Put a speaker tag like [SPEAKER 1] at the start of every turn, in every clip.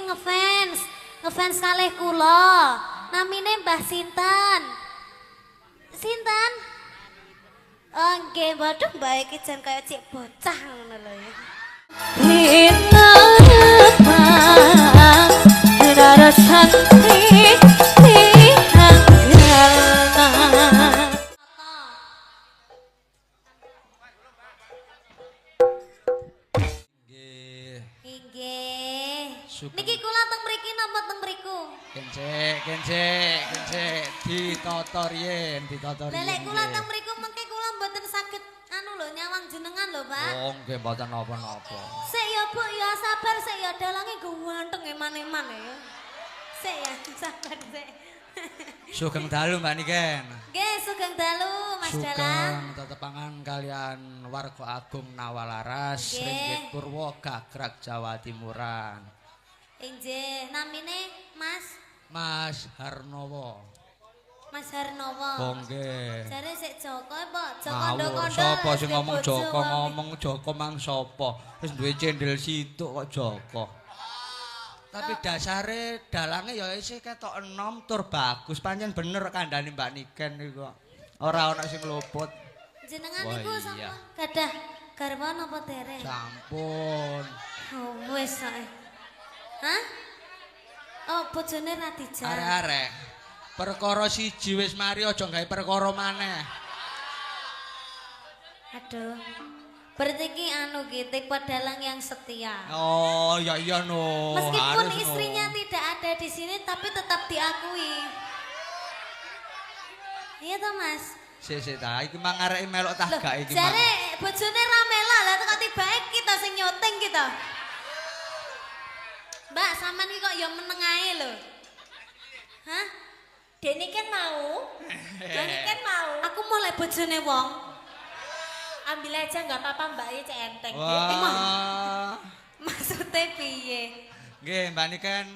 [SPEAKER 1] sing ngefans kalih kula. Namine Mbah Sinten. Sinten? Oh nggih, waduh Mbah iki jan kaya cek bocah ngono lho ya. Niki kula teng mriki napa teng mriku?
[SPEAKER 2] Kencik, ditata riyen.
[SPEAKER 1] Lelek kula teng mriku mengke kula mboten saged anu lho nyawang jenengan lho, Pak.
[SPEAKER 2] Oh, nggih mboten napa-napa.
[SPEAKER 1] Sik ya, Bu, ya sabar sik ya dalange ganteng eman-eman ya. Sik ya, sabar sik.
[SPEAKER 2] Sugeng dalu Mbak Niken.
[SPEAKER 1] Nggih, sugeng dalu Mas Dalang.
[SPEAKER 2] Sugeng tetepangan kalian warga agung Nawalaras, Ringgit Purwo, Gagrag Jawa Timuran.
[SPEAKER 1] Inggih, namine
[SPEAKER 2] Mas Harnowo.
[SPEAKER 1] Mas Harnowo.
[SPEAKER 2] Oh nggih.
[SPEAKER 1] Jare sik Joko Pak, Joko
[SPEAKER 2] Ngawur,
[SPEAKER 1] Ndokondol.
[SPEAKER 2] sapa sing ngomong Joko mang sapa? Wis duwe cendel situk kok Joko. Tapi dasare dalange ya isih ketok enom tur bagus. Pancen bener kandhane Mbak Niken iku kok. Ora ana sing luput.
[SPEAKER 1] Jenengan niku sampun gadah garwa napa dereng?
[SPEAKER 2] Sampun.
[SPEAKER 1] Oh, wis sae. Hah? Oh, bojone Radija.
[SPEAKER 2] Arek-arek. Perkara siji wis mari aja gawe perkara maneh.
[SPEAKER 1] Aduh. Berarti ki anu ki tipe dalang yang setia.
[SPEAKER 2] Oh, ya iya no.
[SPEAKER 1] Meskipun
[SPEAKER 2] harus,
[SPEAKER 1] istrinya tidak ada di sini tapi tetap diakui. Iya toh, Mas?
[SPEAKER 2] Sik ta, iki mang arek melok tah gak iki.
[SPEAKER 1] Jare bojone Ramela lah teko tibake kita sing nyuting kita. Mbak, sampean iki kok ya meneng ae lho. Hah? Dene kan mau. Dene kan mau. Aku mau lek bojone wong. Ambil aja nggak apa-apa Mbak, ya cek enteng.
[SPEAKER 2] Wah.
[SPEAKER 1] Maksudnya piye?
[SPEAKER 2] Nggih, Mbak Niken.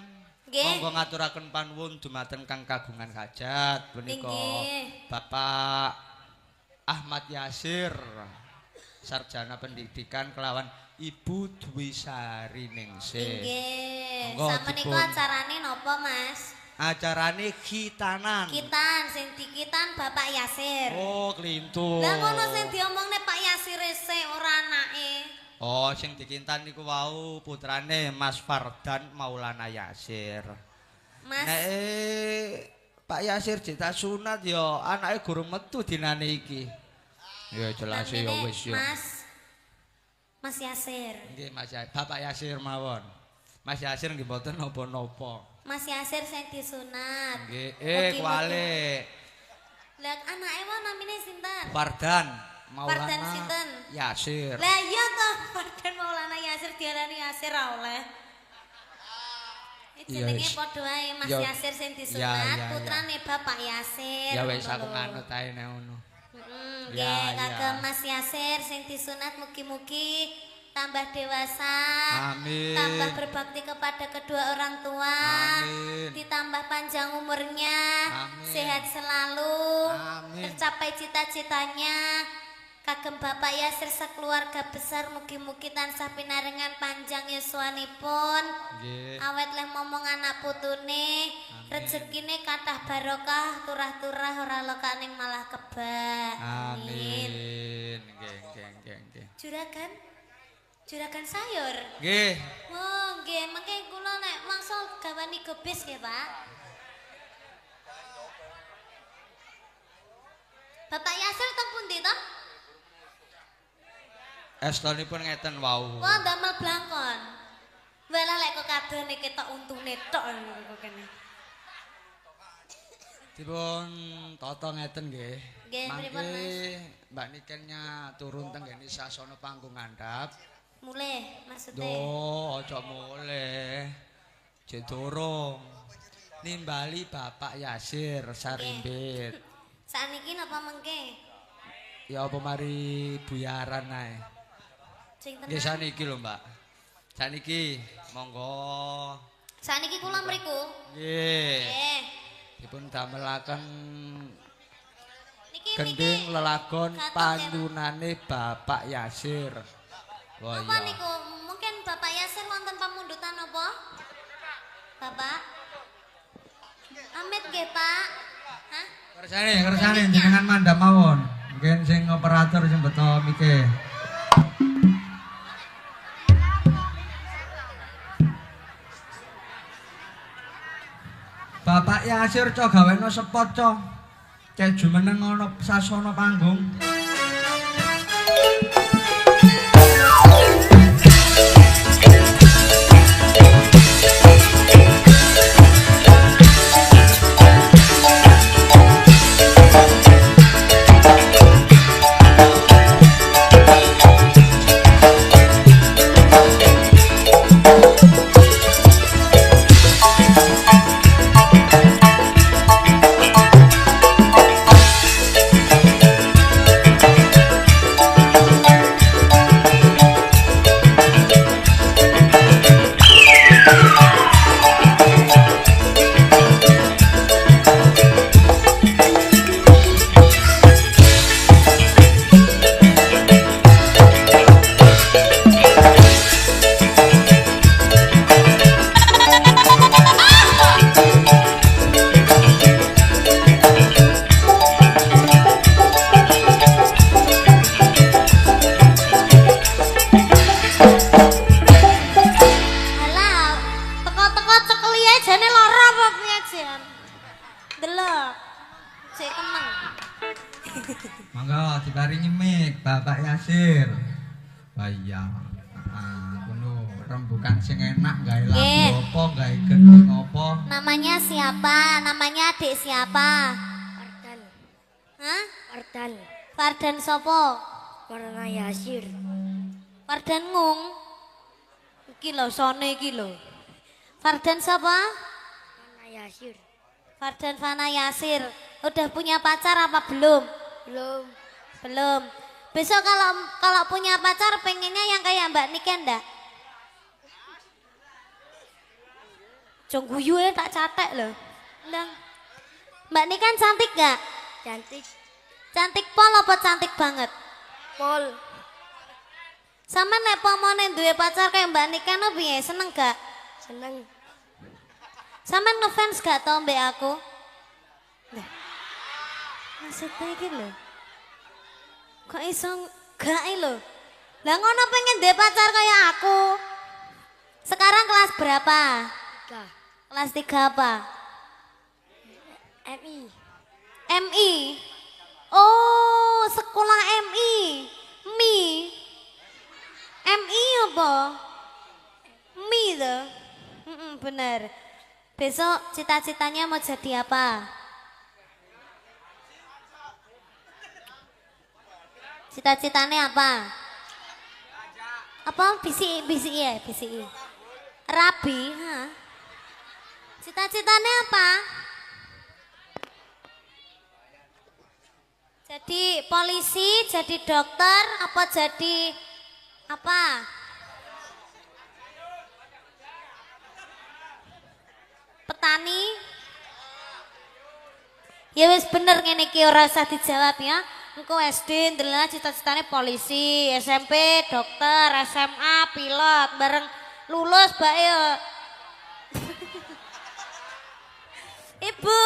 [SPEAKER 1] Nggih.
[SPEAKER 2] Monggo ngaturaken panuwun dumateng kang kagungan hajat punika
[SPEAKER 1] Nggih.
[SPEAKER 2] Bapak Ahmad Yasir, sarjana pendidikan kelawan Ibu Dwi Sari Ningsih.
[SPEAKER 1] Nggih.
[SPEAKER 2] Monggo
[SPEAKER 1] Sama niku
[SPEAKER 2] dipun.
[SPEAKER 1] acarane napa, Mas?
[SPEAKER 2] Acarane khitanan.
[SPEAKER 1] Kitan, sing dikitan Bapak Yasir.
[SPEAKER 2] Oh, klintu.
[SPEAKER 1] Lah ngono sing diomongne Pak Yasir sik ora anake.
[SPEAKER 2] Oh, sing dikintan niku wau putrane Mas Fardan Maulana Yasir.
[SPEAKER 1] Mas.
[SPEAKER 2] Nek Pak Yasir cita sunat ya anake gurung metu dinane iki. Ya jelas ya
[SPEAKER 1] namine
[SPEAKER 2] wis ya.
[SPEAKER 1] Mas Yasir.
[SPEAKER 2] Nggih Mas Yasir, Bapak Yasir mawon. Mas Yasir nggih mboten napa-napa.
[SPEAKER 1] Mas Yasir sing disunat.
[SPEAKER 2] Nggih,
[SPEAKER 1] Mugi-mugi.
[SPEAKER 2] kuali.
[SPEAKER 1] Lah anake wae namine sinten?
[SPEAKER 2] Fardan
[SPEAKER 1] Fardan
[SPEAKER 2] Maulana
[SPEAKER 1] sinten?
[SPEAKER 2] Yasir.
[SPEAKER 1] Lah iya toh, Fardan Maulana Yasir diarani Yasir ra oleh.
[SPEAKER 2] Iya,
[SPEAKER 1] Jenenge
[SPEAKER 2] wis.
[SPEAKER 1] padha wae Mas
[SPEAKER 2] Ya,
[SPEAKER 1] Yasir sing
[SPEAKER 2] ya,
[SPEAKER 1] disunat,
[SPEAKER 2] ya.
[SPEAKER 1] putrane Bapak Yasir.
[SPEAKER 2] Ya wis
[SPEAKER 1] ngono
[SPEAKER 2] aku
[SPEAKER 1] lho.
[SPEAKER 2] nganut ae nek ngono.
[SPEAKER 1] Nggih,
[SPEAKER 2] Ya,
[SPEAKER 1] kagem
[SPEAKER 2] ya.
[SPEAKER 1] Mas Yasir sing disunat mugi-mugi tambah dewasa,
[SPEAKER 2] Amin.
[SPEAKER 1] tambah berbakti kepada kedua orang tua,
[SPEAKER 2] Amin.
[SPEAKER 1] ditambah panjang umurnya,
[SPEAKER 2] Amin.
[SPEAKER 1] sehat selalu,
[SPEAKER 2] Amin.
[SPEAKER 1] tercapai cita-citanya. Kagem Bapak Yasir sekeluarga besar mugi-mugi tansah pinarengan panjang yuswanipun.
[SPEAKER 2] Nggih.
[SPEAKER 1] Awet leh momong anak putune, rezekine kathah barokah, turah-turah ora lokaning malah kebak.
[SPEAKER 2] Amin. Nggih.
[SPEAKER 1] Juragan sayur.
[SPEAKER 2] Nggih.
[SPEAKER 1] Oh, nggih, mengke kula nek mangsa gawani gebis nggih, Pak. Bapak Yasir teng pundi to?
[SPEAKER 2] Estonipun ngeten wau.
[SPEAKER 1] Wah, damel blangkon. Walah lek kok kadone ketok untune tok kok kene.
[SPEAKER 2] Dipun tata ngeten nggih.
[SPEAKER 1] Nggih, pripun, Mas?
[SPEAKER 2] Mangke Mbak Nikennya turun teng ngene sasana panggung ngandhap.
[SPEAKER 1] Mulih maksudnya.
[SPEAKER 2] Duh, aja mulih. Jek durung. Nimbali Bapak Yasir Sarimbit.
[SPEAKER 1] Sakniki napa mengke?
[SPEAKER 2] Ya apa mari buyaran ae.
[SPEAKER 1] Sing
[SPEAKER 2] Nggih
[SPEAKER 1] tenan.
[SPEAKER 2] saniki lho, Mbak. Saniki monggo.
[SPEAKER 1] Sakniki kula mriku.
[SPEAKER 2] Nggih.
[SPEAKER 1] Nggih.
[SPEAKER 2] Dipun damelaken
[SPEAKER 1] Niki
[SPEAKER 2] gending lelagon
[SPEAKER 1] Gatot,
[SPEAKER 2] panyunane Bapak Yasir. Wah
[SPEAKER 1] Apa
[SPEAKER 2] iya.
[SPEAKER 1] niku? Mungkin Bapak Yasir wonten pamundutan apa? Bapak. Amit nggih, Pak. Hah?
[SPEAKER 2] Kersane jenengan mandhap mawon. Mungkin sing operator sing beto mike. Bapak Yasir co gaweno spot co. Cek jumeneng ana sasana panggung. Mangga diparingi mic Bapak Yasir. Lah iya. Kuno rembukan sing enak gawe lagu apa, gawe gending apa?
[SPEAKER 1] Namanya siapa? Namanya adik siapa?
[SPEAKER 3] Fardan.
[SPEAKER 1] Hah?
[SPEAKER 3] Fardan.
[SPEAKER 1] Fardan sopo?
[SPEAKER 3] Warna Yasir.
[SPEAKER 1] Fardan ngung. Iki lho sone iki lho. Fardan siapa?
[SPEAKER 3] Warna Yasir.
[SPEAKER 1] Fardan Fana Yasir. Udah punya pacar apa belum?
[SPEAKER 3] Belum.
[SPEAKER 1] Belum. Besok kalau punya pacar pengennya yang kayak Mbak Niken ndak? Jong guyu tak catek loh. Ndang. Mbak Niken cantik gak?
[SPEAKER 3] Cantik.
[SPEAKER 1] Cantik pol apa cantik banget?
[SPEAKER 3] Pol.
[SPEAKER 1] Sama nek pomone duwe pacar kayak Mbak Niken lo piye? Seneng gak?
[SPEAKER 3] Seneng.
[SPEAKER 1] Sama ngefans gak tau mbak aku? Nah. Maksudnya iki lho. Kok iso gak lho? Lah ngono pengen duwe pacar kayak aku. Sekarang kelas berapa?
[SPEAKER 3] Tiga.
[SPEAKER 1] Kelas 3 apa?
[SPEAKER 3] MI.
[SPEAKER 1] MI. Oh, sekolah MI. MI apa? Mi tuh. Bener. Besok cita-citanya mau jadi apa? Cita-citanya apa? Apa? BCI ya? BCI. Rabi. Hah? Cita-citanya apa? Jadi polisi, jadi dokter, apa jadi apa? Petani? Ya wis bener ngene iki ora usah dijawab ya. Engko SD ndelok cita-citane polisi, SMP dokter, SMA pilot, bareng lulus bae yo. Ibu,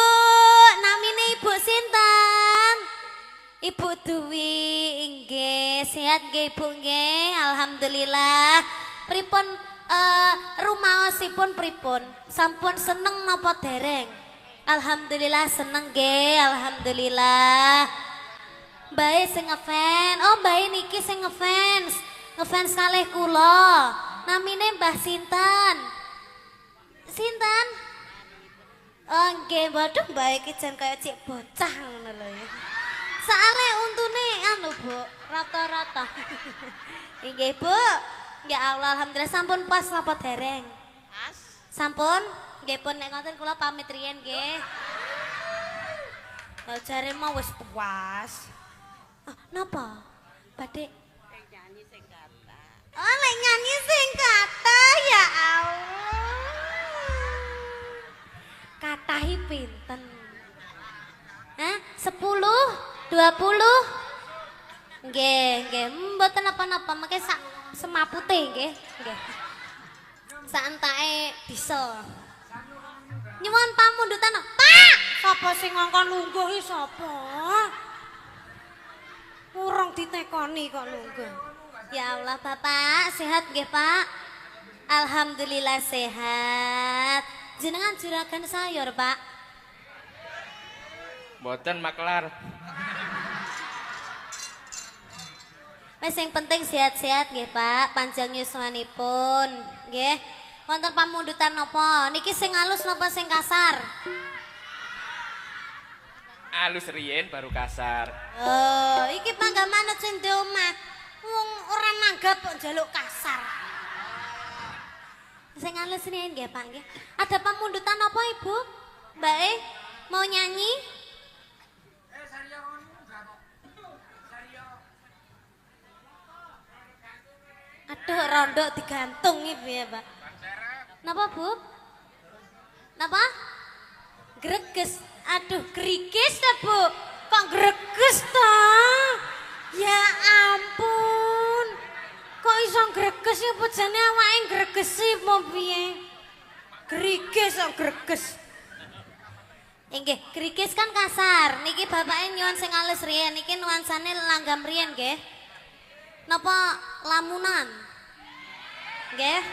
[SPEAKER 1] namine Ibu sinten? Ibu Dwi, nggih, sehat nggih Ibu nggih, alhamdulillah. Pripun rumaosipun pripun? Sampun seneng napa dereng? Alhamdulillah seneng nggih, alhamdulillah. Bae sing ngefans, oh bae niki sing ngefans. Ngefans kalih kula. Namine Mbah sinten? Sinten? Oh nggih, waduh bae iki jan kaya cek bocah ngono lho ya. Soale untune anu Bu, rata-rata. Nggih Bu. Ya Allah, alhamdulillah sampun pas napa dereng? Pas. Sampun? Nggih pun nek ngoten kula pamit riyen nggih. Lah jare mau wis puas. Ah, napa? Badhe nyanyi sing kata. Oh, lek nyanyi sing kata ya Allah. Katahi pinten? Hah? 10? 20? Nggih, mboten napa-napa, mengke sak semapute nggih. Nggih. Sak entake bisa. Nyuwun pamundutan. Pak, sapa sing ngongkon lungguh iki sapa? Urung ditekoni kok lungguh. Ya Allah, Bapak, sehat nggih, Pak? Alhamdulillah sehat. Jenengan juragan sayur, Pak?
[SPEAKER 4] Mboten maklar.
[SPEAKER 1] Wis sing penting sehat-sehat nggih, Pak. Panjang yuswanipun, nggih. Wonten pamundutan napa? Niki sing alus napa sing kasar?
[SPEAKER 4] Alus riyen baru kasar.
[SPEAKER 1] Oh, iki panggamane sing di omah. Wong ora nanggap kok njaluk kasar. Sing alus riyen nggih, Pak nggih. Ada pamundutan apa, Ibu? Mbak mau nyanyi? Aduh, rondo digantung Ibu ya, Pak. Napa, Bu? Napa? Greges. Aduh, gerigis ta, Bu? Kok greges ta? Ya ampun. Kok iso greges ya pujane awake gregesi apa piye? Gerigis kok greges. Nggih, gerigis kan kasar. Niki bapake nyuwun sing alus riyen, niki nuansane langgam riyen nggih. Napa lamunan? Nggih.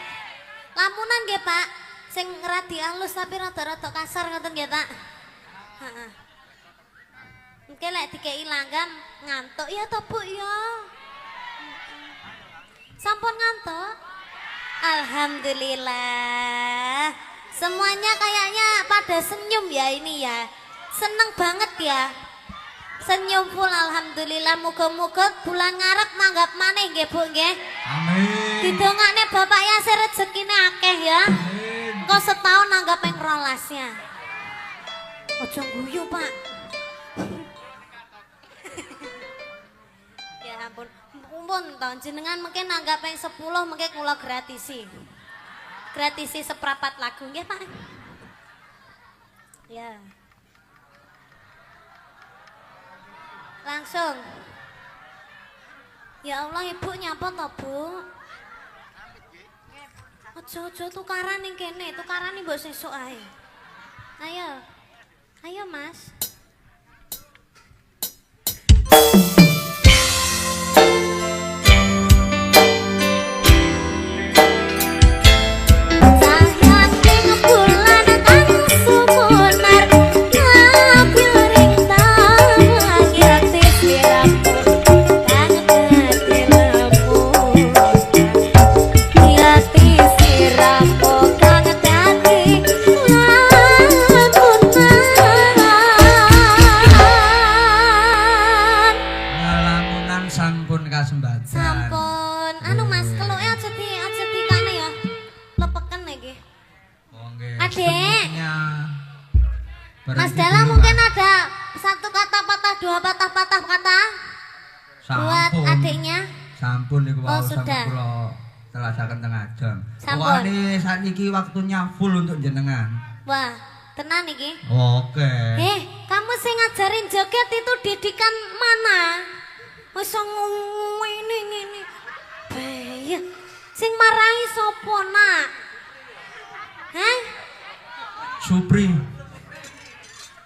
[SPEAKER 1] Lamunan nggih, Pak. Sing radi alus tapi rada-rada kasar ngoten nggih, Pak. Heeh. Engke lek dikeki langgam ngantuk ya to, Bu ya. Sampun ngantuk? Alhamdulillah. Semuanya kayaknya pada senyum ya ini ya. Seneng banget ya. Senyum full alhamdulillah. Muga-muga bulan ngarep manggap maneh nggih, Bu nggih.
[SPEAKER 2] Amin.
[SPEAKER 1] Didongakne Bapak Yasir rezekine akeh ya.
[SPEAKER 2] Amin.
[SPEAKER 1] Engko setahun nanggap ping 12-nya. Ojo guyu, Pak. Ya ampun. Mumpun to jenengan mungkin nanggap ping 10 mungkin kula gratisi. Gratisi seprapat lagu nggih, Pak. Ya. Langsung. Ya Allah, Ibu nyapa to, Bu? Ojo tukaran ning kene, tukaran mbok sesuk ae. Ayo. Ayo, Mas. Sampun, anu Mas, keluke aja di kana ya. Lepeken iki. Adek. Mas Dala mungkin ada satu kata patah, dua patah kata buat adiknya.
[SPEAKER 2] Sampun niku
[SPEAKER 1] Oh,
[SPEAKER 2] wau
[SPEAKER 1] sudah.
[SPEAKER 2] sampe kula telasaken tengah jam.
[SPEAKER 1] Sampun.
[SPEAKER 2] Pokoknya sakniki waktunya full untuk jenengan.
[SPEAKER 1] Wah, tenan iki.
[SPEAKER 2] Oke.
[SPEAKER 1] Kamu sing ngajarin joget itu didikan mana? Wis ngene. Bahaya. Sing marahi sapa, Nak? Hah?
[SPEAKER 2] Supri.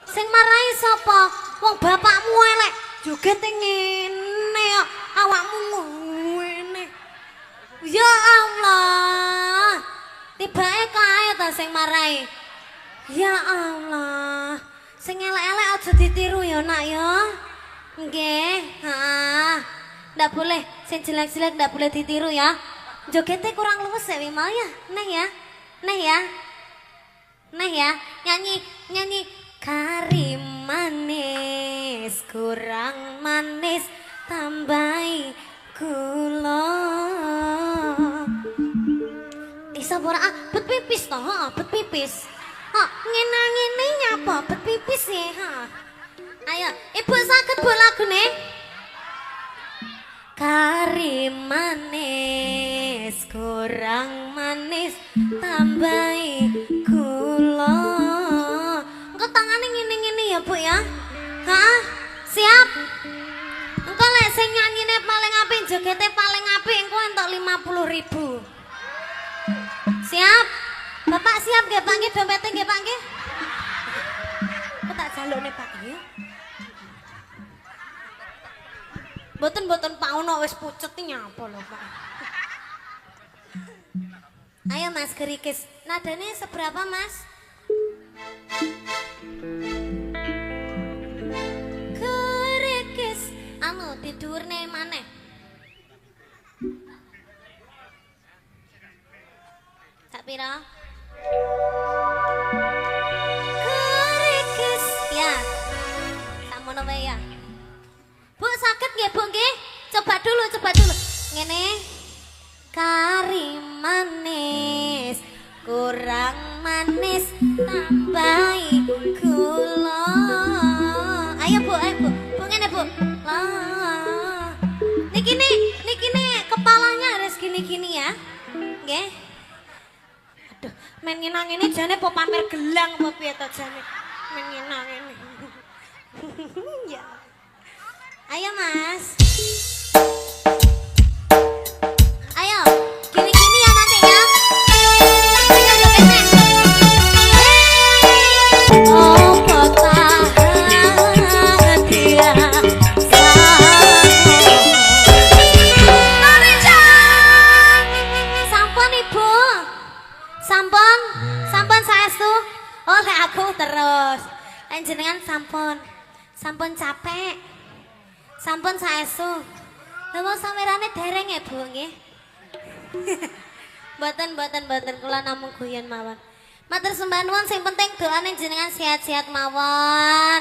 [SPEAKER 1] Sing marahi sapa? Wong bapakmu elek joget ngene kok awakmu ngene. Ya Allah. Tibake kae ta sing marahi. Ya Allah. Sing elek-elek aja ditiru ya, Nak ya. Nggih, heeh. Ndak boleh, sing jelek-jelek ndak boleh ditiru ya. Jogetnya kurang luwes ya, mau ya? Neh ya. Neh ya. Nyanyi Karim manis, kurang manis, tambahi gula. Bisa ora bet pipis toh, bet pipis. Ngene nyapa bet pipis ya, Ayo, Ibu sakit bu lagu nih. Karim manis, kurang manis, tambahi gula. Engko tangane ngene-ngene ya, Bu ya. Hah? Siap? Engko lek sing nyanyine paling apik, jogete paling apik engko entuk 50.000. Siap? Bapak siap nggih, Pak nggih, dompete nggih, Pak nggih? jalukne Pak ya. Mboten Pak ono wis pucet nyapa lho Pak. Ayo Mas gerikis. Nadane seberapa Mas? Gerikis anu tidurne maneh. Tak pira? Gerikis ya. Samono wae ya. Bu sakit nggih Bu nggih? Coba dulu. Ngene. Kari manis, kurang manis, tambahi gula. Ayo Bu. Bu ngene Bu. Lah. Niki kepalanya harus gini ya. Nggih. Aduh, men nginang ini jane po pamer gelang apa piye to jane. Men nginang ini. Ya. Ayo Mas. Ayo, gini-gini ya nanti ya. Oh, bahagia sampun Ibu. Sampun saestu. Oh, lek aku terus. Jenengan sampun capek. Sampun saestu. Lha mau samerane dereng ya, Bu nggih. Mboten kula namung guyon mawon. Matur sembah nuwun sing penting doane jenengan sehat-sehat mawon.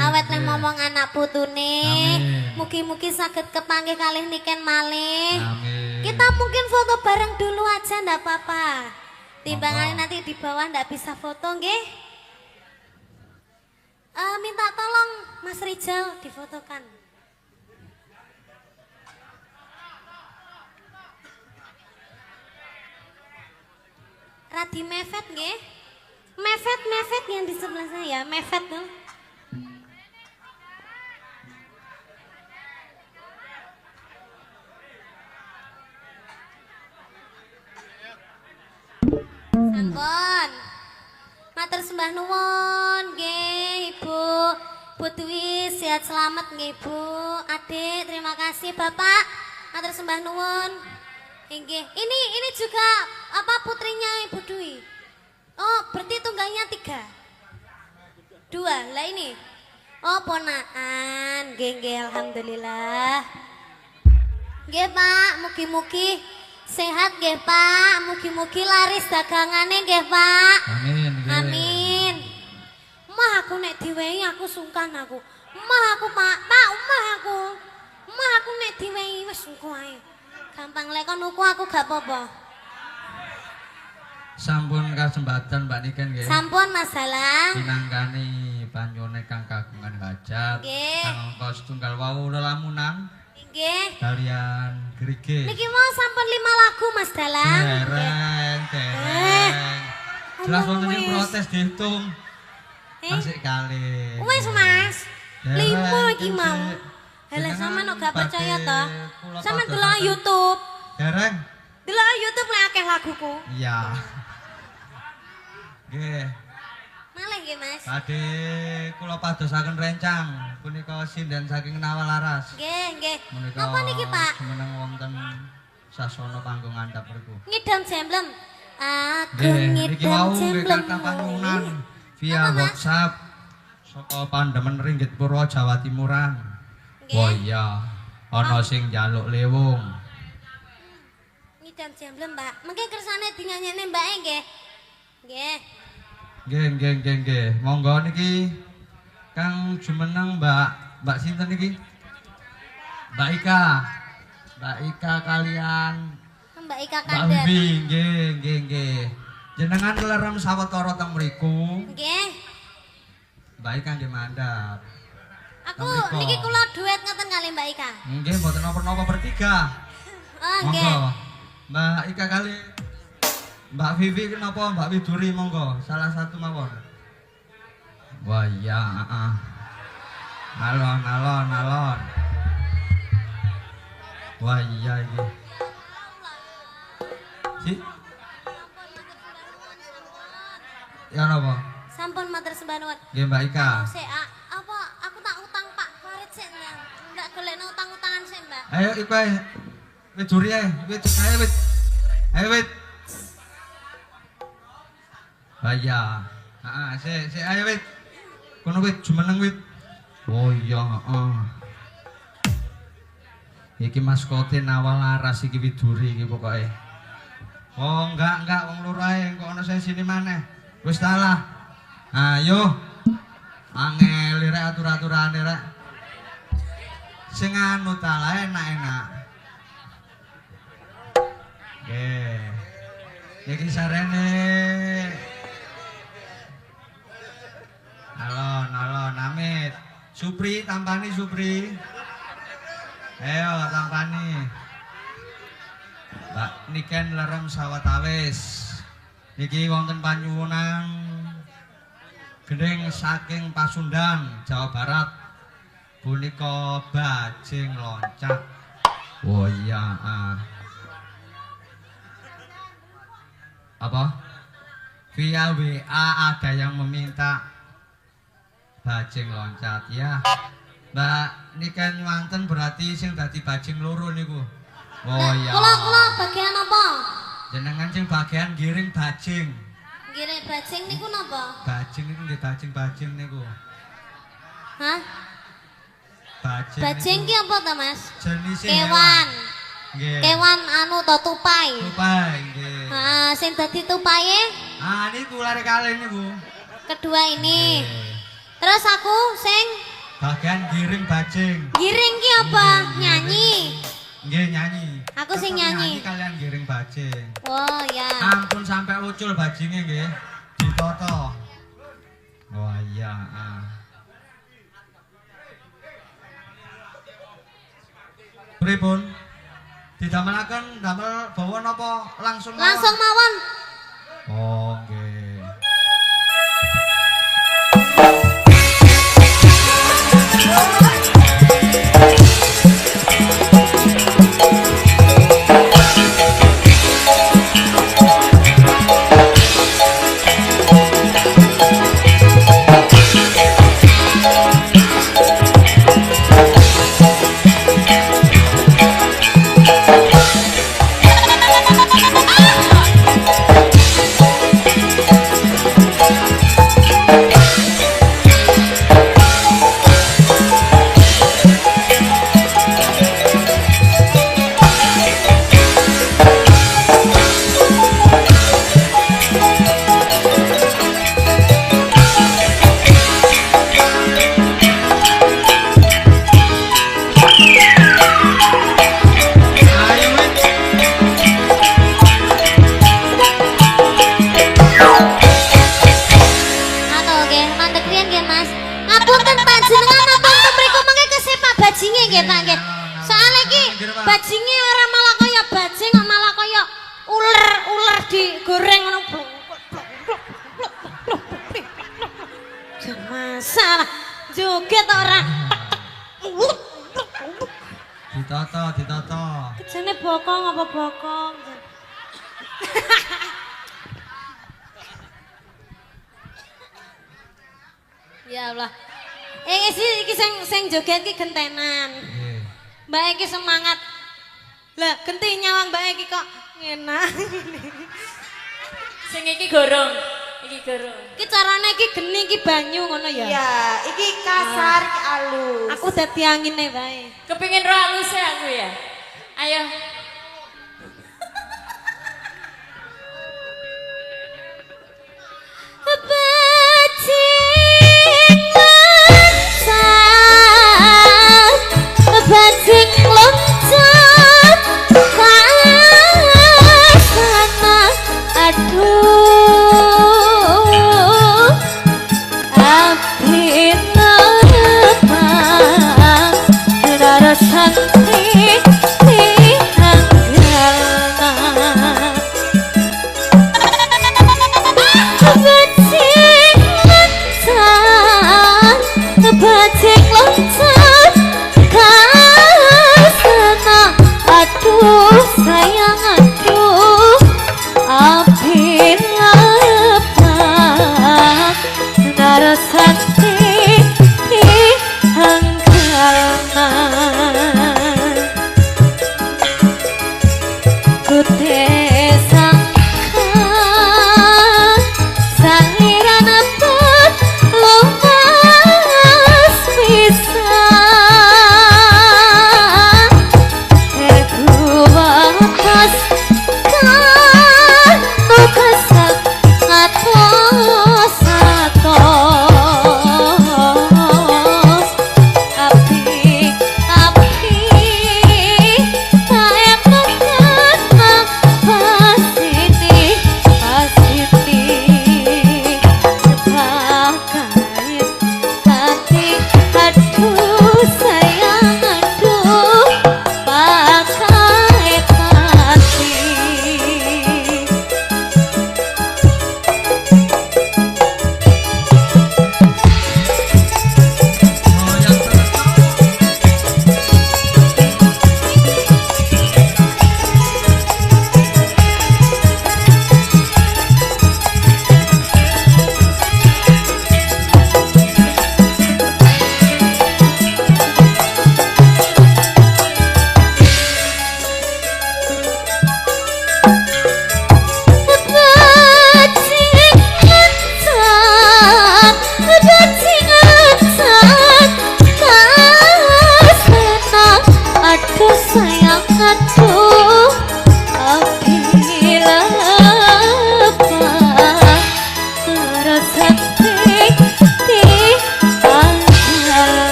[SPEAKER 1] Awet nek ngomong anak putune. Mugi-mugi saged kepanggih kalih niken malih. Kita mungkin foto bareng dulu aja ndak apa-apa. Timbangannya nanti di bawah ndak bisa foto nggih. Minta tolong Mas Rijal difotokan. Radi mefet nggih. Mefet yang di sebelah saya, mefet tuh. Sampun. Matur sembah nuwun nggih Ibu. Bu Dwi sehat selamat nggih Bu. Adik terima kasih Bapak. Matur sembah nuwun. Nggih. Ini juga apa putrinya Ibu Dwi? Oh, berarti tunggalnya 3. 2. Lah ini. Oh, ponakan. Nggih, alhamdulillah. Nggih, Pak, mugi-mugi sehat nggih, Pak. Mugi-mugi laris dagangane nggih, Pak. Amin. Mah aku nek diwehi aku sungkan aku. Mah aku, Pak, omah aku. Mah aku nek diwehi wis engko ae. Gampang lek kon uku aku gak apa-apa.
[SPEAKER 2] Sampun kasempatan Mbak Niken nggih.
[SPEAKER 1] Sampun masalah.
[SPEAKER 2] Pinanggani panyone kang kagungan hajat. Kang ongkos tunggal wau lelamunan.
[SPEAKER 1] Nggih.
[SPEAKER 2] Kalian gerige.
[SPEAKER 1] Niki mau sampun 5 lagu Mas Dalang.
[SPEAKER 2] Dereng. Jelas wonten ing protes dihitung. Masih kali.
[SPEAKER 1] Wes Mas. 5 iki mau. Halah sampean kok gak percaya to? Sampean delok YouTube.
[SPEAKER 2] Dereng.
[SPEAKER 1] Delok YouTube lek akeh laguku.
[SPEAKER 2] Iya. Nggih.
[SPEAKER 1] Malih nggih Mas.
[SPEAKER 2] Badhe kula padosaken rencang punika sinden saking Nawalaras.
[SPEAKER 1] Nggih.
[SPEAKER 2] Menika
[SPEAKER 1] Napa niki, Pak?
[SPEAKER 2] Jumeneng wonten sasana panggung andhap mriku.
[SPEAKER 1] Ngidam jemblem. Aku
[SPEAKER 2] Nggih, iki
[SPEAKER 1] ngidam
[SPEAKER 2] wau
[SPEAKER 1] jemblem.
[SPEAKER 2] kata panyunan via WhatsApp saka Pandemen Ringgit Purwo Jawa Timuran. Oh iya, ana sing njaluk lewung.
[SPEAKER 1] Ngidam jemblem, Mbak. Mengke kersane dinyanyine Mbake nggih. Nggih.
[SPEAKER 2] Nggih. Monggo niki Kang jumeneng Mbak sinten niki? Mbak Ika kalian
[SPEAKER 1] Mbak Ika
[SPEAKER 2] Mbak
[SPEAKER 1] Kandar.
[SPEAKER 2] Bibi, nggih. Jenengan lerem sawetara teng mriku.
[SPEAKER 1] Nggih.
[SPEAKER 2] Mbak Ika nggih mandhap.
[SPEAKER 1] Aku niki kula duet ngoten kali Mbak Ika.
[SPEAKER 2] Nggih, mboten napa-napa bertiga.
[SPEAKER 1] Oh, nggih.
[SPEAKER 2] Monggo. Mbak Ika kali Mbak Vivi kenapa Mbak Widuri monggo salah satu mawon. Wah iya, Alon. Wah iya iki. Si. Ya napa?
[SPEAKER 1] Sampun matur sembah nuwun.
[SPEAKER 2] Nggih Mbak Ika.
[SPEAKER 1] Sik golekno utang-utangan sih, Mbak.
[SPEAKER 2] Ayo iku ae. Wit juri ae. Wit ayo wit. Ayo wit. Iya. Heeh, sik ayo wit. Kono wit jumeneng wit. Oh iya, heeh. Iki maskote nawal laras iki widuri iki pokoke. Oh enggak wong loro ae kok ana sesine maneh. Wis ta lah. Ayo. Angel rek atur-aturane rek. Sing anu ta lah enak-enak. Nggih. Iki sarene. Alon amit. Supri tampani Supri. Ayo tampani. Mbak niken lerem sawetawis. Niki wonten panyuwunan gending saking Pasundan, Jawa Barat. Punika bajing loncat. Oh iya. Apa? Via WA ada yang meminta bajing loncat ya. Mbak niken wonten berarti sing dadi bajing loro niku. Oh iya.
[SPEAKER 1] Kula bagian apa?
[SPEAKER 2] Jenengan sing bagian giring bajing.
[SPEAKER 1] Giring bajing niku napa?
[SPEAKER 2] Bajing niku nggih bajing niku.
[SPEAKER 1] Hah?
[SPEAKER 2] Bajing
[SPEAKER 1] ki apa to, Mas?
[SPEAKER 2] Jenise
[SPEAKER 1] Kewan.
[SPEAKER 2] Nggih.
[SPEAKER 1] Kewan anu to tupai.
[SPEAKER 2] Tupai nggih.
[SPEAKER 1] Heeh, sing dadi tupae
[SPEAKER 2] Niku lare kalih niku.
[SPEAKER 1] kedua ini.
[SPEAKER 2] Nggih.
[SPEAKER 1] Terus aku sing
[SPEAKER 2] Bagian giring bajing.
[SPEAKER 1] giring ki apa? Nyanyi.
[SPEAKER 2] Nggih nyanyi.
[SPEAKER 1] Aku sing
[SPEAKER 2] Tetep
[SPEAKER 1] nyanyi.
[SPEAKER 2] kalian giring bajing.
[SPEAKER 1] Oh ya.
[SPEAKER 2] Ampun sampai ucul bajingnya nggih. Ditoto. Wah iya. Pripun? Didamelaken damel bawa napa langsung mawon?
[SPEAKER 1] Langsung mawon.
[SPEAKER 2] Oh nggih.
[SPEAKER 1] Bajinge ora malah kaya bajing, kok malah kaya uler digoreng ngono. Masalah joget ora.
[SPEAKER 2] Ditata.
[SPEAKER 1] Kejane bokong apa bokong? Ya Allah. Iki sing joget ki gentenan.
[SPEAKER 2] Nggih.
[SPEAKER 1] Mbak iki semangat. Lah, genti nyawang Mbak iki kok enak.
[SPEAKER 5] Sing iki gorong.
[SPEAKER 1] Iki carane iki geni iki banyu ngono ya.
[SPEAKER 5] Iya, iki kasar, iki alus.
[SPEAKER 1] Aku dadi angine wae.
[SPEAKER 5] Kepengin ro aluse aku ya. Ayo.
[SPEAKER 1] Sayang aduh, api lepas darah sakti di hanggalan.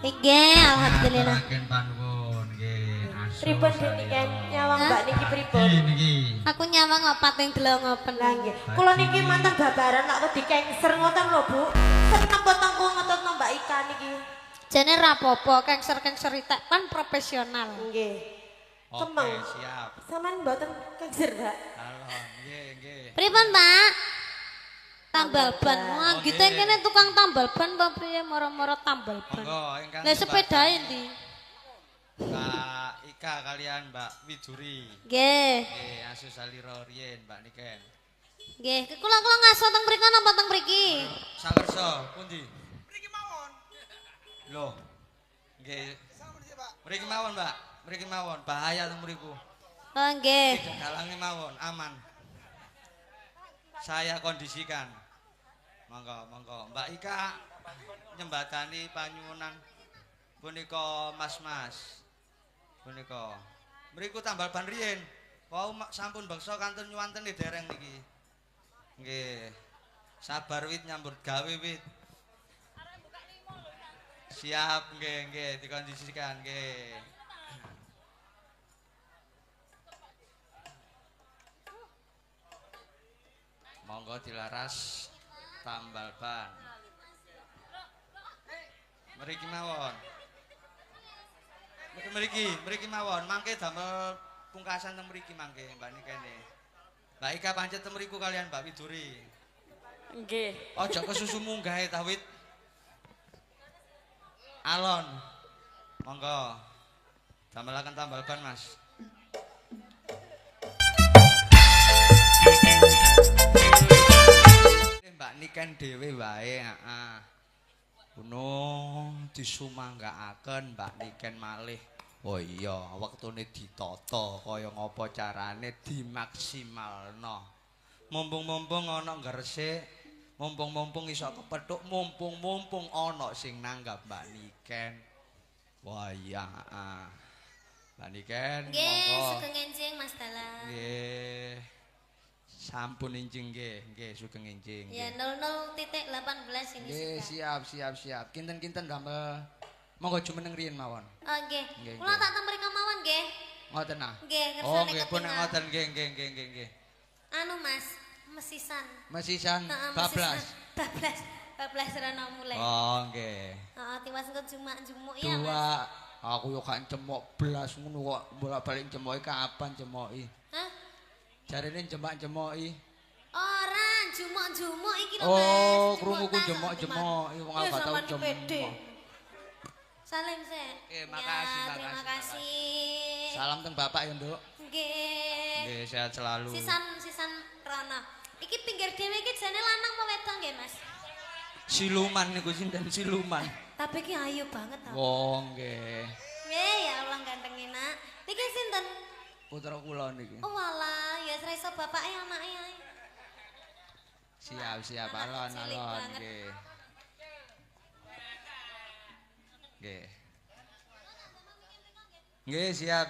[SPEAKER 1] Nggih, alhamdulillah.
[SPEAKER 2] Aturaken panuwun nggih. Asu
[SPEAKER 5] Pripun Deni kan nyawang Mbak niki pripun?
[SPEAKER 2] Niki.
[SPEAKER 1] Aku nyawang kok pating delongopen.
[SPEAKER 5] Lah nggih. Kula niki mantan babaran kok wedi kengser ngoten lho, Bu. Seneng potongku ngetutno Mbak Ika niki.
[SPEAKER 1] Jane rapopo, kengser-kengser itek kan profesional.
[SPEAKER 5] Nggih. Kemeng.
[SPEAKER 2] Oke, siap.
[SPEAKER 5] Sampeyan mboten kengser, Mbak?
[SPEAKER 2] Halo, nggih, nggih.
[SPEAKER 1] Pripun, Mbak? Tambal ban. Wah,
[SPEAKER 2] Oh,
[SPEAKER 1] kita
[SPEAKER 2] nggih.
[SPEAKER 1] kene tukang tambal ban apa piye moro-moro tambal ban.
[SPEAKER 2] Monggo ingkang.
[SPEAKER 1] Lah sepedae ndi?
[SPEAKER 2] Mbak Ika kalian Mbak Widuri.
[SPEAKER 1] Nggih.
[SPEAKER 2] Nggih, asu salira riyen Mbak Niken.
[SPEAKER 1] Nggih, kula ngaso teng mriko napa teng mriki?
[SPEAKER 2] Sawersa pundi? Mriki mawon. Loh. Nggih. Mriki mawon, Mbak. Mriki mawon, bahaya teng mriku.
[SPEAKER 1] Oh, nggih.
[SPEAKER 2] Tidak dalange mawon, aman. Saya kondisikan. Monggo, monggo. Mbak Ika nyembatani panyuwunan punika Mas-mas. Punika. Mriku tambal ban riyen. Wau sampun bangsa kantun nyuwanten dereng niki. Nggih. Sabar wit nyambut gawe wit. Siap nggih, nggih dikondisikan nggih. Monggo dilaras tambal ban. Mriki mawon. Mriki mawon. Mangke damel pungkasan teng mriki mangke Mbak Nikene. Mbak Ika pancet teng mriku kalian Mbak Widuri.
[SPEAKER 5] Nggih.
[SPEAKER 2] Aja kesusu munggahe ta wit. Alon. Monggo. Damelaken tambal ban, Mas. Mbak Niken dhewe wae, heeh. Kuno disumanggaaken Mbak Niken malih. Oh iya, wektune ditata kaya ngapa carane dimaksimalno. Mumpung-mumpung ana gresik, mumpung-mumpung iso kepethuk, mumpung-mumpung ana sing nanggap Mbak Niken. Wah iya, heeh. Mbak Niken,
[SPEAKER 1] Nggih,
[SPEAKER 2] monggo.
[SPEAKER 1] sugeng enjing Mas Dalang.
[SPEAKER 2] Nggih. Sampun enjing nggih, nggih sugeng enjing.
[SPEAKER 1] Ya 00.18 ini
[SPEAKER 2] Nggih,
[SPEAKER 1] sudah.
[SPEAKER 2] siap. Kinten-kinten damel monggo jumeneng riyen mawon.
[SPEAKER 1] Oh, nggih.
[SPEAKER 2] Nggih,
[SPEAKER 1] Kula
[SPEAKER 2] nggih.
[SPEAKER 1] tak teng mriko mawon nggih.
[SPEAKER 2] Ngoten ah.
[SPEAKER 1] Nggih,
[SPEAKER 2] Oh,
[SPEAKER 1] ngersane
[SPEAKER 2] nggih pun
[SPEAKER 1] ketingal.
[SPEAKER 2] ngoten nggih.
[SPEAKER 1] Anu Mas, mesisan.
[SPEAKER 2] Mesisan
[SPEAKER 1] Heeh,
[SPEAKER 2] bablas.
[SPEAKER 1] Bablas. Bablas rono mulai.
[SPEAKER 2] Oh, nggih.
[SPEAKER 1] Heeh, tiwas engko jumak-jumuk ya Mas.
[SPEAKER 2] Aku yo gak cemok blas ngono kok bolak-balik cemoki kapan cemoki?
[SPEAKER 1] Hah?
[SPEAKER 2] Jarene cemak-cemoki.
[SPEAKER 1] Ora, jumuk-jumuk iki lho, Mas.
[SPEAKER 2] Oh,
[SPEAKER 1] Jumuk
[SPEAKER 2] krunguku
[SPEAKER 1] tas,
[SPEAKER 2] jemok-jemoki wong aku
[SPEAKER 1] Ya,
[SPEAKER 2] gak tau
[SPEAKER 1] sampean pede.
[SPEAKER 2] cemok.
[SPEAKER 1] Salim sik.
[SPEAKER 2] Makasih,
[SPEAKER 1] Ya, terima
[SPEAKER 2] makasih,
[SPEAKER 1] kasih.
[SPEAKER 2] Salam teng Bapak ya, Nduk.
[SPEAKER 1] Nggih.
[SPEAKER 2] Nggih, sehat selalu.
[SPEAKER 1] Sisan Rana. Iki pinggir dhewe iki jane lanang apa wedok nggih, Mas?
[SPEAKER 2] Siluman niku sinten siluman.
[SPEAKER 1] Tapi iki ayu banget ta.
[SPEAKER 2] Wong nggih.
[SPEAKER 1] Nggih, ya Allah ganteng enak. Niki sinten?
[SPEAKER 2] Putra kula niki.
[SPEAKER 1] Oh walah, ya sreso bapake anake ae.
[SPEAKER 2] Siap
[SPEAKER 1] Anak cilik
[SPEAKER 2] alon-alon
[SPEAKER 1] banget.
[SPEAKER 2] nggih. Nggih. Nggih, siap.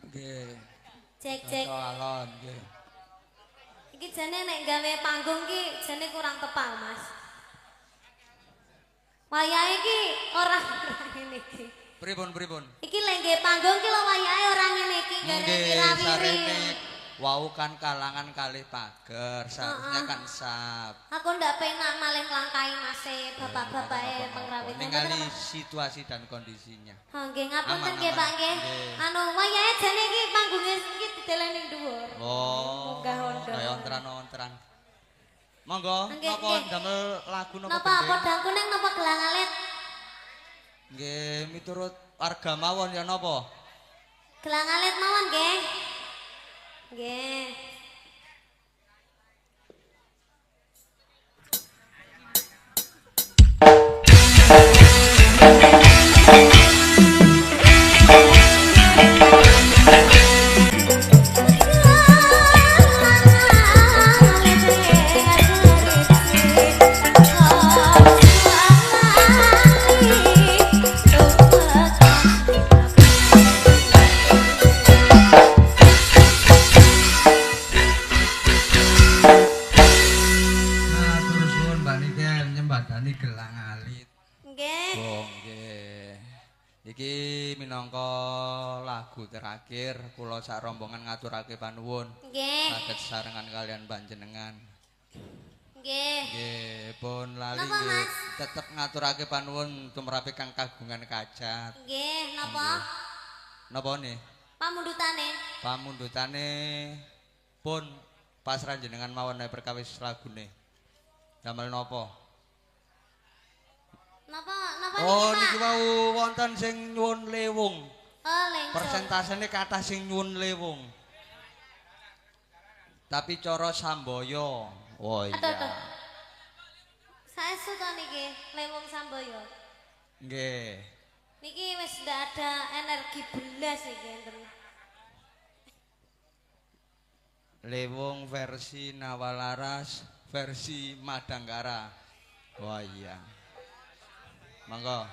[SPEAKER 2] Nggih.
[SPEAKER 1] Cek.
[SPEAKER 2] Alon nggih.
[SPEAKER 1] Iki jane nek gawe panggung ki jane kurang tepat, Mas. Wayahe iki ora ngene iki.
[SPEAKER 2] Pripun?
[SPEAKER 1] Iki lek nggih panggung ki lho wayahe ora ngene iki, gara
[SPEAKER 2] Nggih,
[SPEAKER 1] wirawiri.
[SPEAKER 2] sarene wau kan kalangan kalih pager, seharusnya kan sap.
[SPEAKER 1] Aku ndak penak maling langkai Mas bapak-bapake pengrawit.
[SPEAKER 2] Ningali situasi dan kondisinya.
[SPEAKER 1] Oh, nggih ngapunten
[SPEAKER 2] Aman,
[SPEAKER 1] nggih Pak nggih.
[SPEAKER 2] nggih.
[SPEAKER 1] Anu wayahe jane iki panggunge iki dideleni dhuwur.
[SPEAKER 2] Oh,
[SPEAKER 1] Munggah hondo.
[SPEAKER 2] kaya ontran-ontran. Monggo,
[SPEAKER 1] Nggih,
[SPEAKER 2] napa
[SPEAKER 1] nggih.
[SPEAKER 2] damel lagu napa
[SPEAKER 1] Napa podang kuning napa gelang alit?
[SPEAKER 2] Nggih, miturut warga mawon ya napa?
[SPEAKER 1] Gelang alit mawon nggih. Nggih.
[SPEAKER 2] Matur suwun Mbak Niken nyembadani gelang alit.
[SPEAKER 1] Nggih.
[SPEAKER 2] Oh, nggih. Iki minangka lagu terakhir kula sak rombongan ngaturake panuwun
[SPEAKER 1] Nggih.
[SPEAKER 2] saged sarengan kalian panjenengan.
[SPEAKER 1] Nggih.
[SPEAKER 2] Nggih, pun lali
[SPEAKER 1] Napa,
[SPEAKER 2] nggih
[SPEAKER 1] Mas?
[SPEAKER 2] tetep ngaturake panuwun tumrape kang kagungan kajat.
[SPEAKER 1] Nggih, napa?
[SPEAKER 2] Napa nih?
[SPEAKER 1] Pamundutane.
[SPEAKER 2] Pamundutane pun pasrah jenengan mawon nek perkawis lagune. Damel napa?
[SPEAKER 1] Napa
[SPEAKER 2] Oh,
[SPEAKER 1] niki,
[SPEAKER 2] niki
[SPEAKER 1] Pak?
[SPEAKER 2] wau wonten sing nyuwun lewung.
[SPEAKER 1] Oh, lengcuk.
[SPEAKER 2] Persentasene kathah sing nyuwun lewung. Tapi cara Sambaya. Oh
[SPEAKER 1] Aduh,
[SPEAKER 2] iya.
[SPEAKER 1] aduh. Saestu to niki, lewung Samboyo.
[SPEAKER 2] Nggih.
[SPEAKER 1] Niki wis ndak ada energi belas iki enten.
[SPEAKER 2] Lewung versi Nawalaras, versi Madangkara. Wah iya. Monggo.